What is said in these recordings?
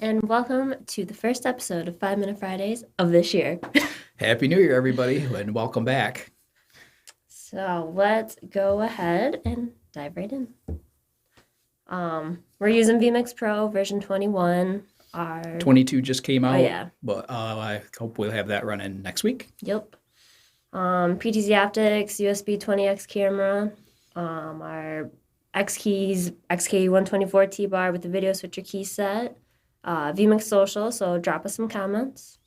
and welcome to the first episode of 5 Minute Fridays of this year. Happy New Year, everybody, and welcome back. So let's go ahead and dive right in. We're using vMix Pro version 21. 22 just came out, yeah. but I hope we'll have that running next week. Yep. PTZ Optics, USB 20X camera, our X keys, XK124 T-bar with the video switcher key set, vMix Social, so drop us some comments.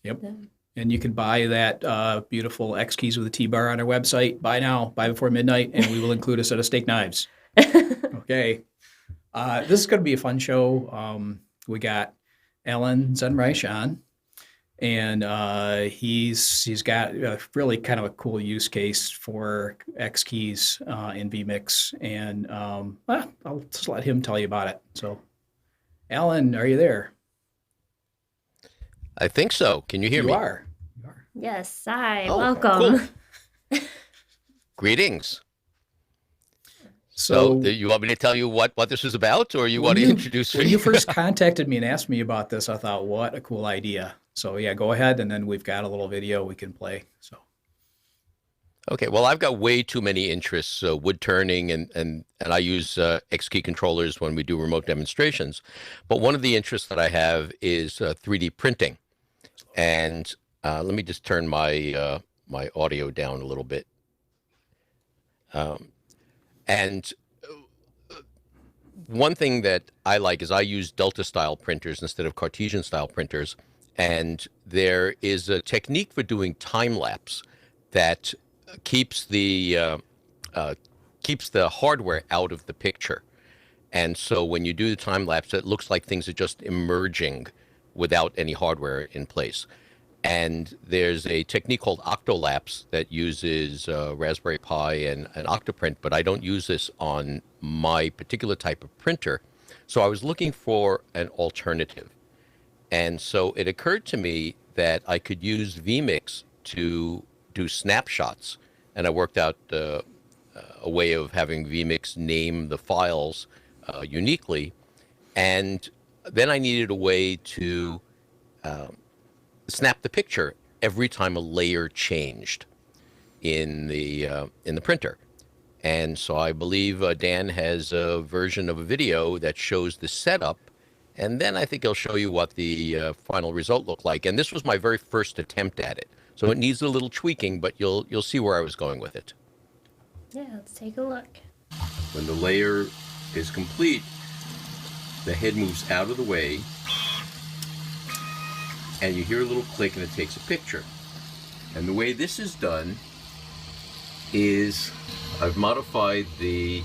Yep. Yeah. And you can buy that beautiful X keys with a T-bar on our website. Buy now, buy before midnight, and we will include a set of steak knives. Okay. This is going to be a fun show. We got Alan Zenreich on, and he's got really kind of a cool use case for X keys in vMix, and I'll just let him tell you about it. So, Alan, are you there? I think so. Can you hear me? You are. Yes, hi. Oh, welcome. Cool. Greetings. So you want me to tell you what this is about, or you want to introduce me? When you first contacted me and asked me about this, I thought, what a cool idea. So yeah, go ahead, and then we've got a little video we can play. So. Okay, well, I've got way too many interests, wood turning, and I use X key controllers when we do remote demonstrations. But one of the interests that I have is 3D printing. And let me just turn my my audio down a little bit. And one thing that I like is I use Delta-style printers instead of Cartesian-style printers. And there is a technique for doing time-lapse that keeps the hardware out of the picture. And so when you do the time-lapse, it looks like things are just emerging without any hardware in place. And there's a technique called Octolapse that uses Raspberry Pi and Octoprint, but I don't use this on my particular type of printer. So I was looking for an alternative. And so it occurred to me that I could use vMix to do snapshots. And I worked out a way of having vMix name the files uniquely. And then I needed a way to snap the picture every time a layer changed in the printer. And so I believe Dan has a version of a video that shows the setup, and then I think he'll show you what the final result looked like. And this was my very first attempt at it, so it needs a little tweaking, but you'll see where I was going with it. Yeah, let's take a look. When the layer is complete, the head moves out of the way, and you hear a little click and it takes a picture. And the way this is done is I've modified the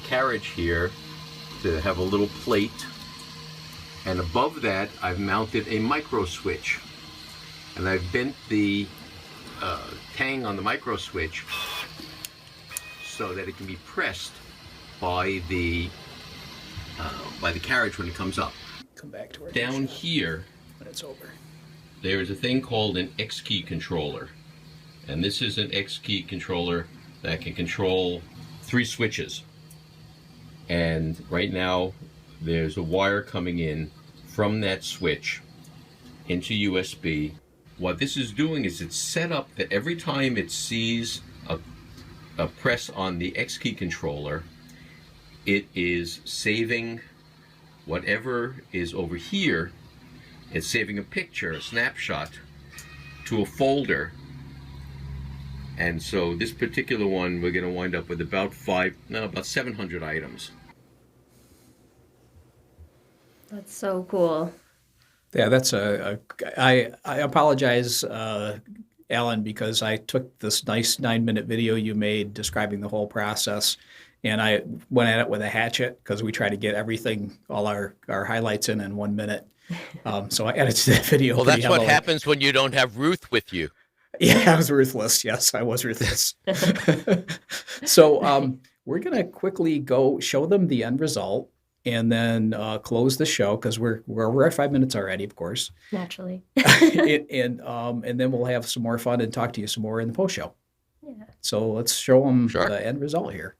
carriage here to have a little plate, and above that I've mounted a micro switch, and I've bent the tang on the micro switch so that it can be pressed by the carriage when it comes up. Come back to where down here when it's over. There is a thing called an X key controller, and this is an X key controller that can control 3 switches. And right now there's a wire coming in from that switch into USB. What this is doing is it's set up that every time it sees a press on the X key controller, it is saving whatever is over here. It's saving a picture, a snapshot, to a folder. And so this particular one, we're going to wind up with about 700 items. That's so cool. Yeah, that's I apologize, Alan, because I took this nice 9-minute video you made describing the whole process, and I went at it with a hatchet because we try to get everything, all our highlights in 1 minute. So I edited that video. Well, that's what happens when you don't have Ruth with you. Yeah, I was ruthless. Yes, I was ruthless. So we're going to quickly go show them the end result and then close the show because we're at 5 minutes already, of course. Naturally. and then we'll have some more fun and talk to you some more in the post show. Yeah. So let's show them Sure. the end result here.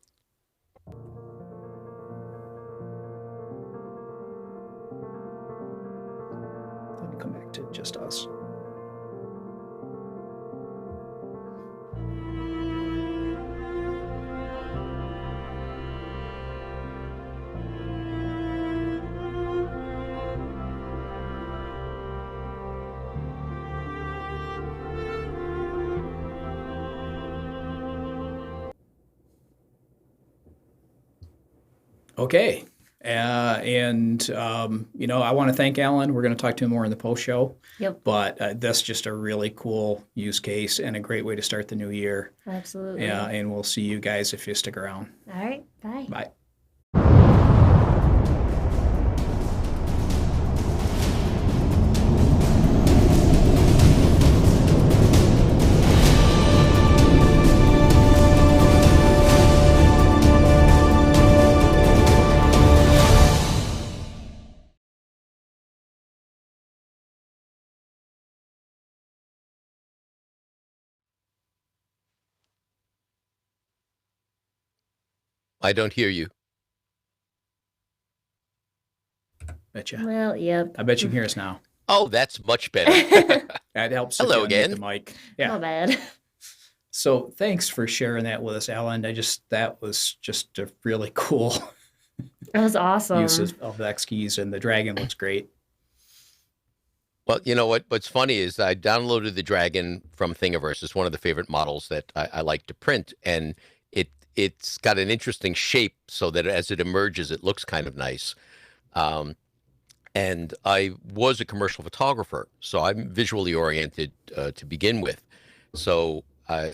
Okay. You know, I want to thank Alan. We're going to talk to him more in the post show. Yep. But that's just a really cool use case and a great way to start the new year. Absolutely. Yeah, and we'll see you guys if you stick around. All right. Bye. Bye. I don't hear you. Betcha. Well, yep. I bet you can hear us now. Oh, that's much better. That helps. Hello if you unmute again. the mic. Yeah. Not bad. So thanks for sharing that with us, Alan. That was just a really cool That was awesome. use of the X keys, and the dragon looks great. Well, you know what's funny is I downloaded the Dragon from Thingiverse. It's one of the favorite models that I like to print, and it's got an interesting shape so that as it emerges, it looks kind of nice. And I was a commercial photographer, so I'm visually oriented to begin with. So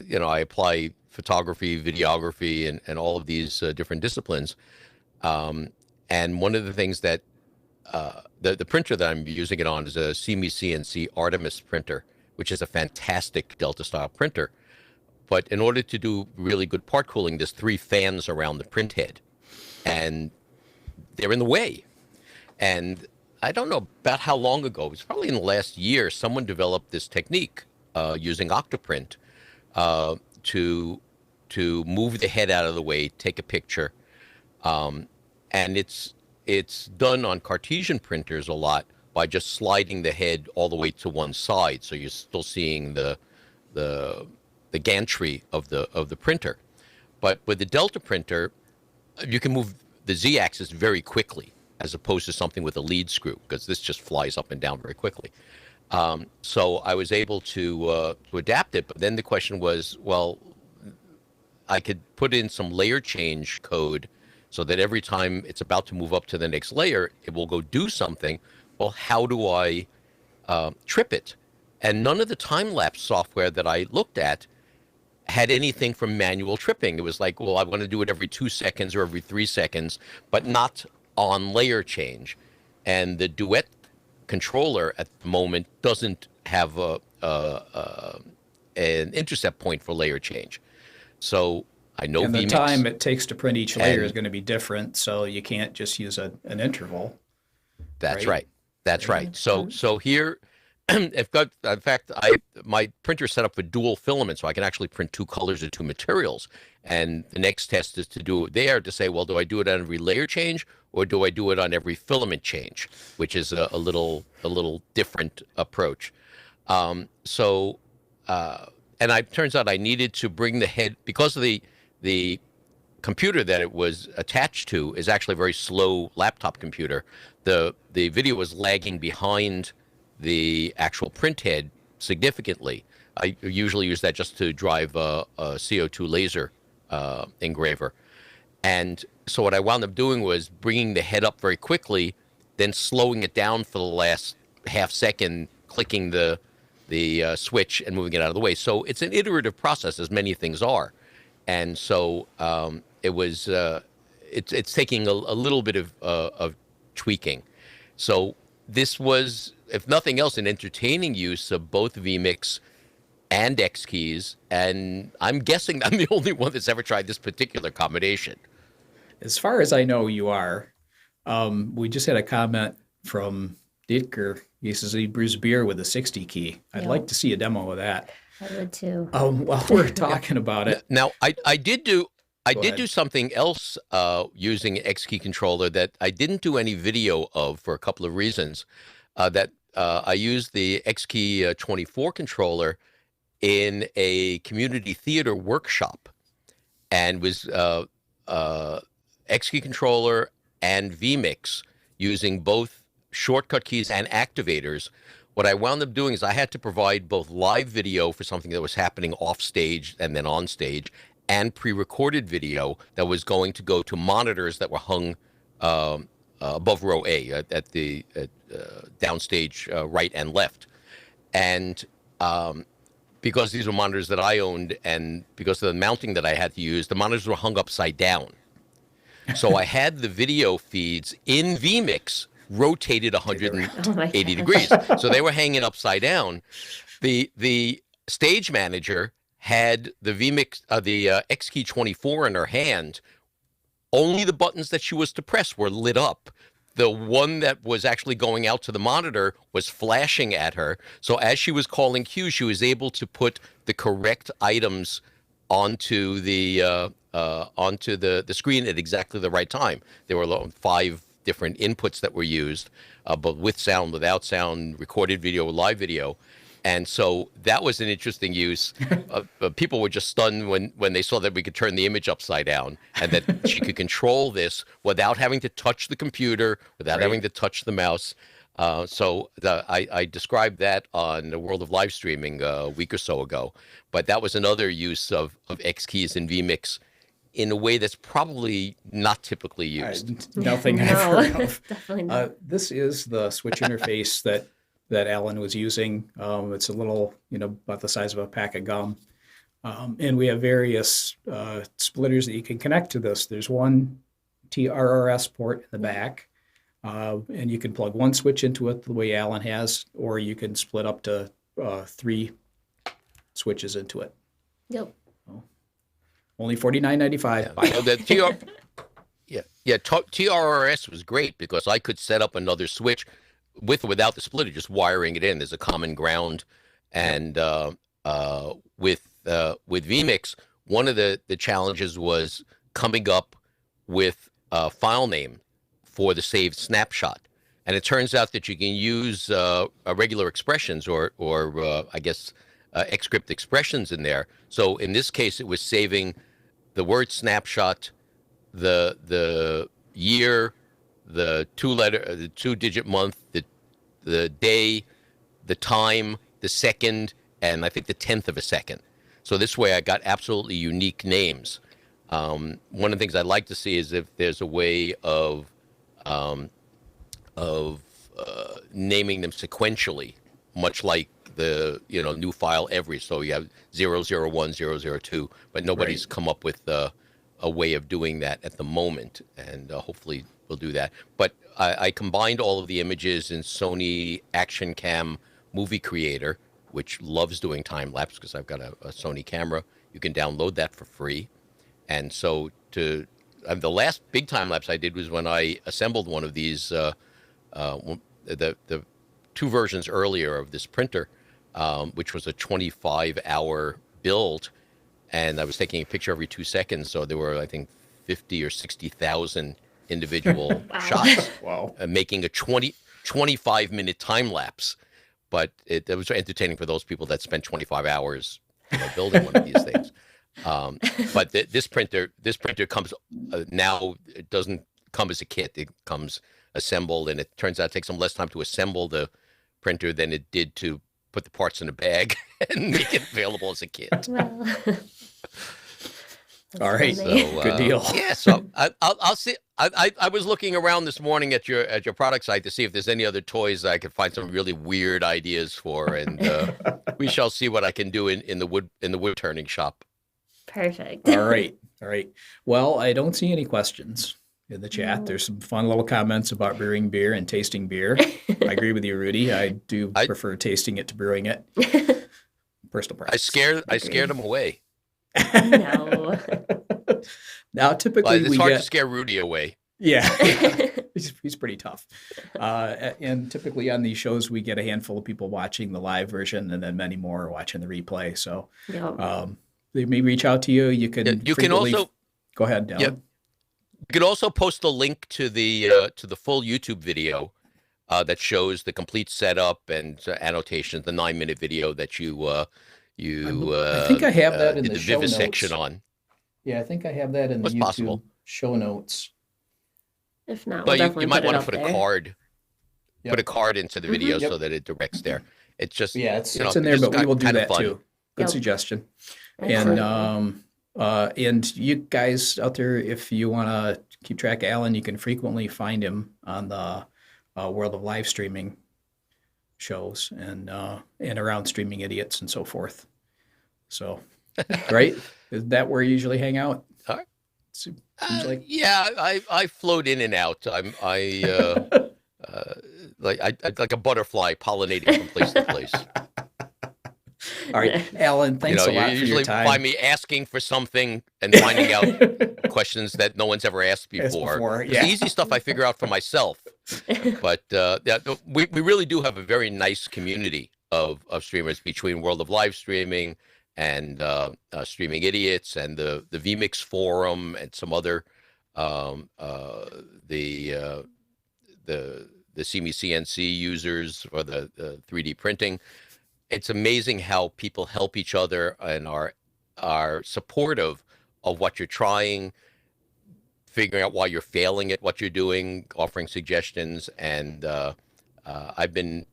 you know, I apply photography, videography, and all of these different disciplines. And one of the things that the printer that I'm using it on is a CME CNC Artemis printer, which is a fantastic Delta style printer. But in order to do really good part cooling, there's 3 fans around the print head, and they're in the way. And I don't know about how long ago, it was probably in the last year, someone developed this technique using Octoprint to move the head out of the way, take a picture. And it's done on Cartesian printers a lot by just sliding the head all the way to one side, so you're still seeing the gantry of the printer. But with the Delta printer, you can move the Z-axis very quickly, as opposed to something with a lead screw, because this just flies up and down very quickly. So I was able to adapt it, but then the question was, well, I could put in some layer change code so that every time it's about to move up to the next layer, it will go do something. Well, how do I trip it? And none of the time-lapse software that I looked at had anything from manual tripping. It was like, well, I want to do it every 2 seconds or every 3 seconds, but not on layer change. And the Duet controller at the moment doesn't have an intercept point for layer change. So I know And the vMix, time it takes to print each layer and- is going to be different, so you can't just use an interval. That's right? right. That's right. So here, in fact, my printer is set up with dual filament, so I can actually print 2 colors of 2 materials. And the next test is to do it there to say, well, do I do it on every layer change, or do I do it on every filament change, which is a little different approach. And it turns out I needed to bring the head, because of the computer that it was attached to is actually a very slow laptop computer. The video was lagging behind the actual print head significantly. I usually use that just to drive a CO2 laser engraver. And so what I wound up doing was bringing the head up very quickly, then slowing it down for the last half second, clicking the switch and moving it out of the way. So it's an iterative process, as many things are. And so it's taking a little bit of tweaking. So this was, if nothing else, an entertaining use of both vMix and X keys. And I'm guessing I'm the only one that's ever tried this particular combination. As far as I know, you are. We just had a comment from Dietker. He says he brews beer with a 60 key. I'd Yeah. like to see a demo of that. I would too. While we're talking about it, Now, I did do ahead. something else using an X key controller that I didn't do any video of for a couple of reasons. I used the X key 24 controller in a community theater workshop, and was X key controller and vMix using both shortcut keys and activators. What I wound up doing is I had to provide both live video for something that was happening off stage and then on stage, and pre-recorded video that was going to go to monitors that were hung above row A at the downstage right and left. And because these were monitors that I owned and because of the mounting that I had to use, the monitors were hung upside down. So I had the video feeds in vMix rotated 180 degrees. So they were hanging upside down. The stage manager had the vMix, the X-Key 24 in her hand. Only the buttons that she was to press were lit up. The one that was actually going out to the monitor was flashing at her. So as she was calling cues, she was able to put the correct items onto the screen at exactly the right time. There were 5 different inputs that were used, both with sound, without sound, recorded video, live video. And so that was an interesting use. People were just stunned when they saw that we could turn the image upside down and that she could control this without having to touch the computer, without having to touch the mouse. I described that on the World of Live Streaming a week or so ago. But that was another use of X keys in vMix in a way that's probably not typically used. Nothing I've heard of. Definitely not. This is the switch interface that Alan was using. It's a little, about the size of a pack of gum. And we have various splitters that you can connect to this. There's one TRRS port in the back, and you can plug one switch into it the way Alan has, or you can split up to 3 switches into it. Yep. Only $49.95. TRRS was great because I could set up another switch with or without the splitter, just wiring it in. There's a common ground. And with vMix, one of the challenges was coming up with a file name for the saved snapshot. And it turns out that you can use regular expressions or I guess Xscript expressions in there. So in this case, it was saving the word snapshot, the year, the 2-digit month, the day, the time, the second, and I think the 10th of a second. So this way I got absolutely unique names. One of the things I'd like to see is if there's a way of naming them sequentially, much like the new file every. So you have 001, 002, but nobody's come up with a way of doing that at the moment, and hopefully we'll do that. But I combined all of the images in Sony Action Cam Movie Creator, which loves doing time lapse because I've got a Sony camera. You can download that for free. And so the last big time lapse I did was when I assembled one of these, the 2 versions earlier of this printer, which was a 25-hour build. And I was taking a picture every 2 seconds. So there were, I think, 50 or 60,000 individual shots. Wow. Making a 25-minute time lapse. But it was entertaining for those people that spent 25 hours building one of these things. But this printer comes now. It doesn't come as a kit. It comes assembled, and it turns out it takes them less time to assemble the printer than it did to put the parts in a bag and make it available as a kit. Well, All right, so, good deal. Yeah, so I'll see. I was looking around this morning at your product site to see if there's any other toys I could find some really weird ideas for, and we shall see what I can do in the wood turning shop. Perfect. All right. Well, I don't see any questions in the chat. No. There's some fun little comments about brewing beer and tasting beer. I agree with you, Rudy. I prefer tasting it to brewing it. Personal preference. I scared them away. No. Now, typically It's hard to scare Rudy away. Yeah, he's pretty tough. And typically on these shows, we get a handful of people watching the live version, and then many more watching the replay. So they may reach out to you. You can. You can also go ahead, Dylan. Yep. You can also post a link to the full YouTube video that shows the complete setup and annotations. The 9-minute video that I think I have that in the show notes. section on. Yeah, I think I have that in the YouTube possible. show notes. If not, But we'll you might want to put put a card. Yep. Put a card into the video so that it directs there. It's just it's in there, but we will do that too. Good Yep. suggestion. Excellent. And And you guys out there, if you want to keep track of Alan, you can frequently find him on the World of Live Streaming shows and around Streaming Idiots and so forth. So, right? Is that where you usually hang out? Uh, Seems like. Yeah, I float in and out. I like a butterfly pollinating from place to place. All right, Alan, thanks a You lot for your usually time. find me asking for something and finding out questions that no one's ever asked before. 'Cause yeah. the easy stuff I figure out for myself. But yeah, we really do have a very nice community of streamers between World of Live Streaming and Streaming Idiots and the vMix forum and some other the CME CNC users for the 3D printing. It's amazing how people help each other and are supportive of what you're trying, figuring out why you're failing at what you're doing, offering suggestions. And I've been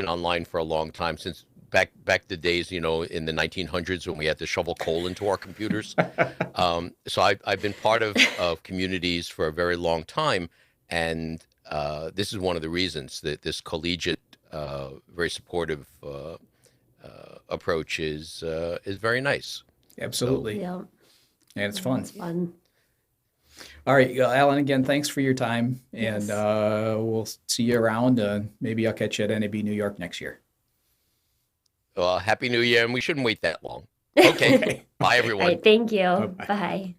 online for a long time, since back the days, in the 1900s when we had to shovel coal into our computers. So I've been part of communities for a very long time, and this is one of the reasons that this collegiate, very supportive approach is very nice. Absolutely. Yeah. And it's fun. It's fun. All right, Alan, again, thanks for your time. And Yes. we'll see you around. Maybe I'll catch you at NAB New York next year. Happy New Year, and we shouldn't wait that long. Okay, bye All everyone. right. Thank you. Bye-bye. Bye.